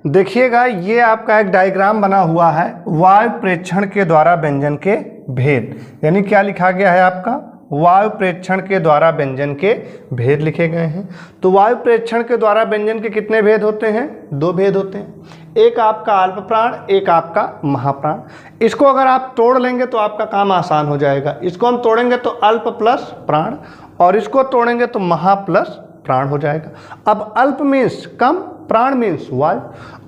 देखिएगा, ये आपका एक डायग्राम बना हुआ है वायु प्रेक्षण के द्वारा व्यंजन के भेद, यानी क्या लिखा गया है आपका, वायु प्रेक्षण के द्वारा व्यंजन के भेद लिखे गए हैं। तो वायु प्रेक्षण के द्वारा व्यंजन के कितने भेद होते हैं? 2 भेद होते हैं, एक आपका अल्प प्राण, एक आपका महाप्राण। इसको अगर आप तोड़ लेंगे तो आपका काम आसान हो जाएगा। इसको हम तोड़ेंगे तो अल्प प्लस प्राण, और इसको तोड़ेंगे तो महा प्लस प्राण हो जाएगा। अब अल्प मीन्स कम, प्राण मीन्स वायु,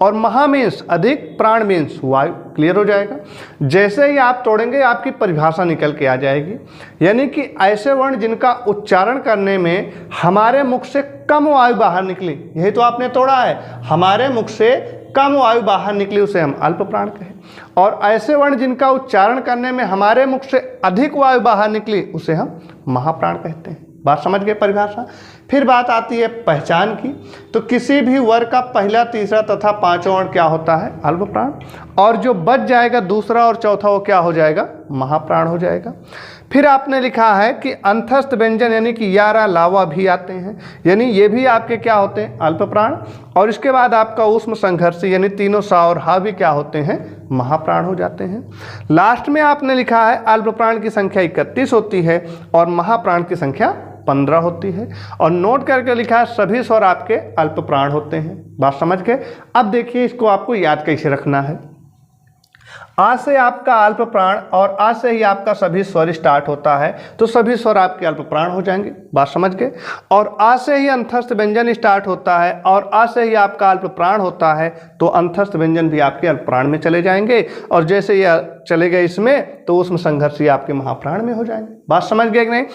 और महा मीन्स अधिक, प्राण मीन्स वायु। क्लियर हो जाएगा। जैसे ही आप तोड़ेंगे आपकी परिभाषा निकल के आ जाएगी, यानी कि ऐसे वर्ण जिनका उच्चारण करने में हमारे मुख से कम वायु बाहर निकली, यही तो आपने तोड़ा है, हमारे मुख से कम वायु बाहर निकली उसे हम अल्प प्राण कहें, और ऐसे वर्ण जिनका उच्चारण करने में हमारे मुख से अधिक वायु बाहर निकली उसे हम महाप्राण कहते हैं। बात समझ गए परिभाषा। फिर बात आती है पहचान की। तो किसी भी वर्ग का पहला, तीसरा तथा पांचवा वर्ण क्या होता है? अल्प प्राण, और जो बच जाएगा दूसरा और चौथा वो क्या हो जाएगा? महाप्राण हो जाएगा। फिर आपने लिखा है कि अंतस्थ व्यंजन यानी कि यारा लावा भी आते हैं, यानी ये भी आपके क्या होते हैं? अल्प प्राण। और इसके बाद आपका ऊष्म संघर्षी यानी तीनों सा और हा भी क्या होते हैं? महाप्राण हो जाते हैं। लास्ट में आपने लिखा है अल्प प्राण की संख्या 31 होती है और महाप्राण की संख्या 15 होती है, और नोट करके लिखा है सभी स्वर आपके अल्प प्राण होते हैं। बात समझ गए। अब देखिए इसको आपको याद कैसे रखना है। आ से आपका अल्प प्राण और आ से ही आपका सभी स्वर स्टार्ट होता है, तो सभी स्वर आपके अल्प प्राण हो जाएंगे। बात समझ गए। और आ से ही अंतस्थ व्यंजन स्टार्ट होता है और आ से ही आपका अल्प प्राण होता है, तो अंतस्थ व्यंजन भी आपके अल्प प्राण में चले जाएंगे, और जैसे ये चले गए इसमें तो उसमें संघर्षी आपके महाप्राण में हो जाएंगे। बात समझ गए कि नहीं?